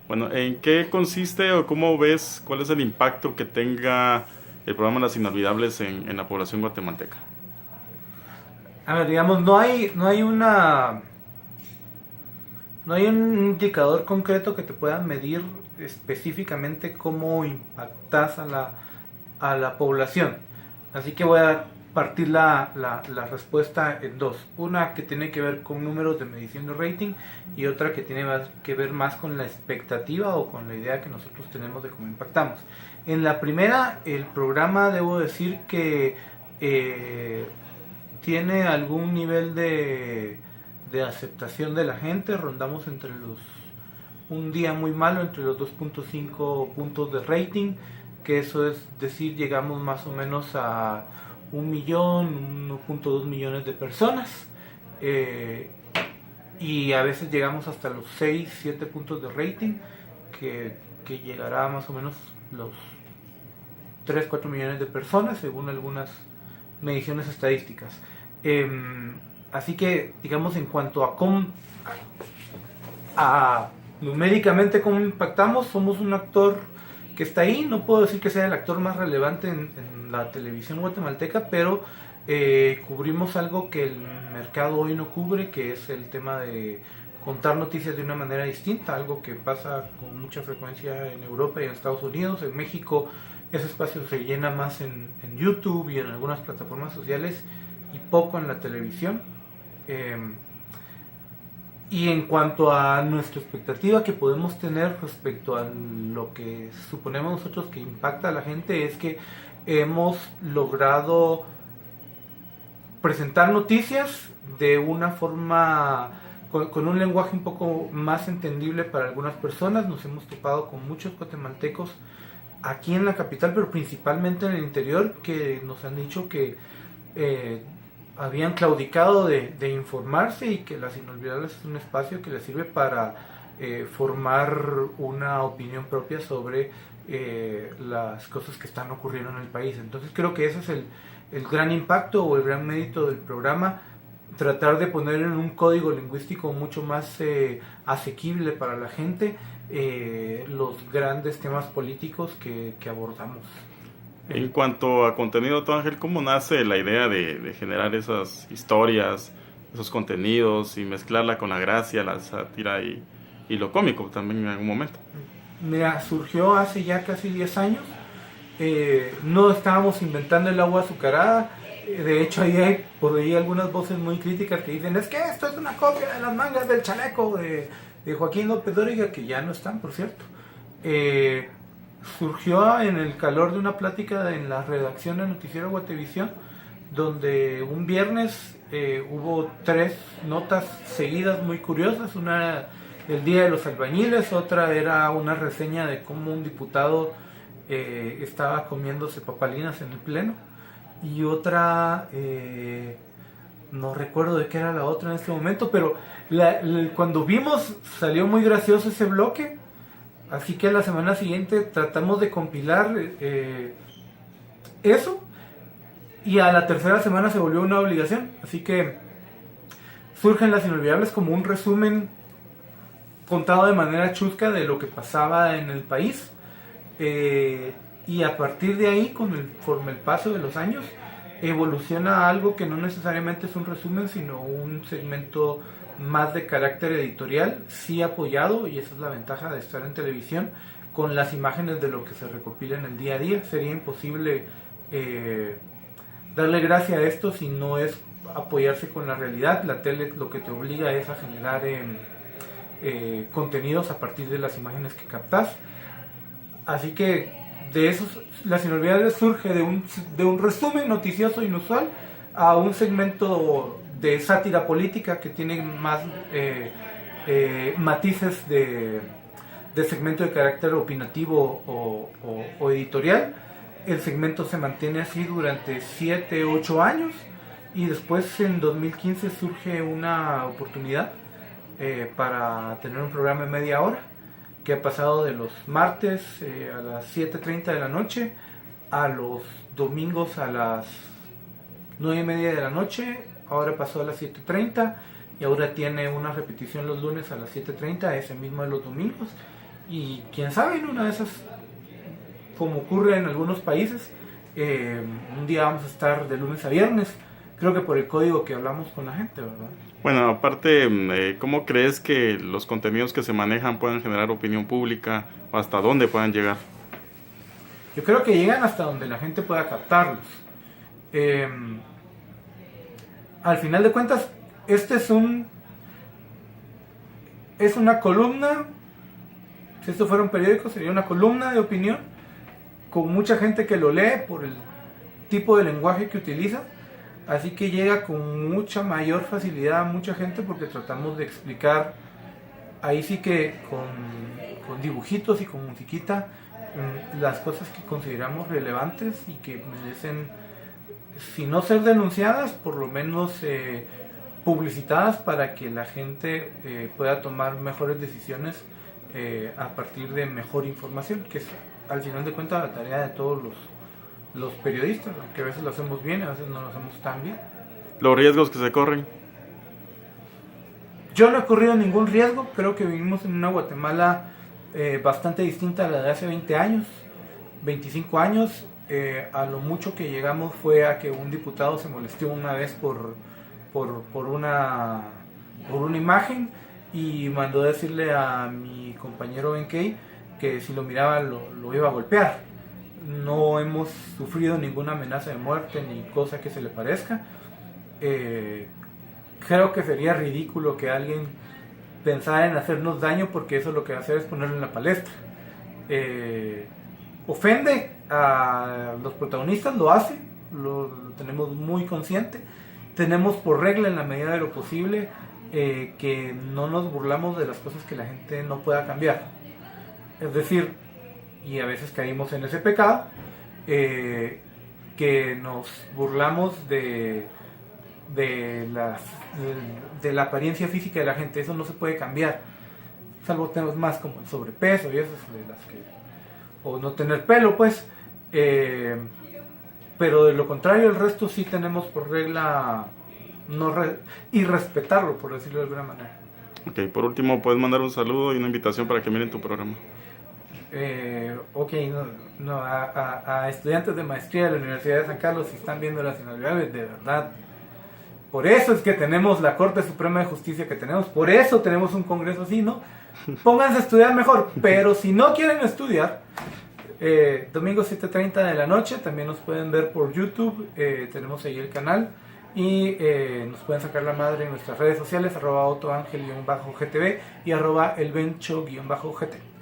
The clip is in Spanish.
Bueno, ¿en qué consiste o cómo ves cuál es el impacto que tenga el programa Las Inolvidables en la población guatemalteca? A ver, digamos, no hay un indicador concreto que te pueda medir específicamente cómo impactas a la población. Así que voy a partir la respuesta en dos. Una que tiene que ver con números de medición de rating y otra que tiene que ver más con la expectativa o con la idea que nosotros tenemos de cómo impactamos. En la primera, el programa, debo decir que eh, tiene algún nivel de aceptación de la gente. Rondamos entre un día muy malo entre los 2.5 puntos de rating, que eso es decir, llegamos más o menos a 1 millón, 1.2 millones de personas. eh, y a veces llegamos hasta los 6 7 puntos de rating, que llegará a más o menos los 3 4 millones de personas según algunas mediciones estadísticas. Eh, Así que, digamos, en cuanto a numéricamente cómo impactamos, somos un actor que está ahí. No puedo decir que sea el actor más relevante en la televisión guatemalteca, pero cubrimos algo que el mercado hoy no cubre, que es el tema de contar noticias de una manera distinta, algo que pasa con mucha frecuencia en Europa y en Estados Unidos. En México ese espacio se llena más en YouTube y en algunas plataformas sociales y poco en la televisión. Eh, y en cuanto a nuestra expectativa que podemos tener respecto a lo que suponemos nosotros que impacta a la gente, es que hemos logrado presentar noticias de una forma con un lenguaje un poco más entendible para algunas personas. Nos hemos topado con muchos guatemaltecos aquí en la capital, pero principalmente en el interior, que nos han dicho que eh, habían claudicado de informarse y que Las Inolvidables es un espacio que les sirve para formar una opinión propia sobre las cosas que están ocurriendo en el país. Entonces creo que ese es el gran impacto o el gran mérito del programa, tratar de poner en un código lingüístico mucho más asequible para la gente los grandes temas políticos que abordamos. En cuanto a contenido, tú, Ángel, ¿cómo nace la idea de generar esas historias, esos contenidos y mezclarla con la gracia, la sátira y lo cómico también en algún momento? Mira, surgió hace ya casi 10 años. No estábamos inventando el agua azucarada. De hecho, ahí hay por ahí algunas voces muy críticas que dicen: es que esto es una copia de las mangas del chaleco de Joaquín López Dóriga, que ya no están, por cierto. Eh, Surgió en el calor de una plática en la redacción de Noticiero Guatevisión, donde un viernes hubo tres notas seguidas muy curiosas. Una el Día de los Albañiles, otra era una reseña de cómo un diputado estaba comiéndose papalinas en el pleno, y otra, no recuerdo de qué era la otra en este momento, pero cuando vimos salió muy gracioso ese bloque. Así que la semana siguiente tratamos de compilar eso, y a la tercera semana se volvió una obligación. Así que surgen Las Inolvidables como un resumen contado de manera chusca de lo que pasaba en el país. Y a partir de ahí, conforme el paso de los años, evoluciona a algo que no necesariamente es un resumen, sino un segmento más de carácter editorial, sí apoyado, y esa es la ventaja de estar en televisión, con las imágenes de lo que se recopila en el día a día. Sería imposible eh, darle gracia a esto si no es apoyarse con la realidad. La tele lo que te obliga es a generar contenidos a partir de las imágenes que captas. Así que de esos, Las Inolvidables surge de un resumen noticioso inusual a un segmento de sátira política que tiene más matices de segmento de carácter opinativo o editorial. El segmento se mantiene así durante 7 8 años, y después en 2015 surge una oportunidad para tener un programa de media hora, que ha pasado de los martes a las 7:30 de la noche a los domingos a las 9:30 de la noche. Ahora pasó a las 7:30, y ahora tiene una repetición los lunes a las 7:30, ese mismo de los domingos. Y quién sabe, en una de esas, como ocurre en algunos países, un día vamos a estar de lunes a viernes, creo que por el código que hablamos con la gente, ¿verdad? Bueno, aparte, ¿cómo crees que los contenidos que se manejan puedan generar opinión pública o hasta dónde puedan llegar? Yo creo que llegan hasta donde la gente pueda captarlos. Al final de cuentas, este es una columna. Si esto fuera un periódico, sería una columna de opinión con mucha gente que lo lee por el tipo de lenguaje que utiliza. Así que llega con mucha mayor facilidad a mucha gente porque tratamos de explicar, ahí sí que con dibujitos y con musiquita, las cosas que consideramos relevantes y que merecen, si no ser denunciadas, por lo menos publicitadas para que la gente pueda tomar mejores decisiones a partir de mejor información, que es al final de cuentas la tarea de todos los periodistas, que a veces lo hacemos bien, a veces no lo hacemos tan bien. Los riesgos que se corren. Yo no he corrido ningún riesgo, creo que vivimos en una Guatemala bastante distinta a la de hace 20 años, 25 años. A lo mucho que llegamos fue a que un diputado se molestó una vez por una imagen y mandó decirle a mi compañero Benkei que si lo miraba lo iba a golpear. No hemos sufrido ninguna amenaza de muerte ni cosa que se le parezca. Creo que sería ridículo que alguien pensara en hacernos daño porque eso lo que va a hacer es ponerlo en la palestra. Ofende a los protagonistas, lo hace, lo tenemos muy consciente. Tenemos por regla en la medida de lo posible que no nos burlamos de las cosas que la gente no pueda cambiar. Es decir, y a veces caímos en ese pecado, que nos burlamos de la apariencia física de la gente. Eso no se puede cambiar, salvo temas más como el sobrepeso y esas de las que, o no tener pelo, pues, pero de lo contrario el resto sí tenemos por regla y respetarlo, por decirlo de alguna manera. Ok, por último, puedes mandar un saludo y una invitación para que miren tu programa. A estudiantes de maestría de la Universidad de San Carlos, si están viendo las inauguradores, de verdad, por eso es que tenemos la Corte Suprema de Justicia que tenemos, por eso tenemos un Congreso así, ¿no? Pónganse a estudiar mejor, pero si no quieren estudiar, domingo 7:30 de la noche, también nos pueden ver por YouTube, tenemos ahí el canal, y nos pueden sacar la madre en nuestras redes sociales, @OtoAngel_GTV y @elbencho_GT.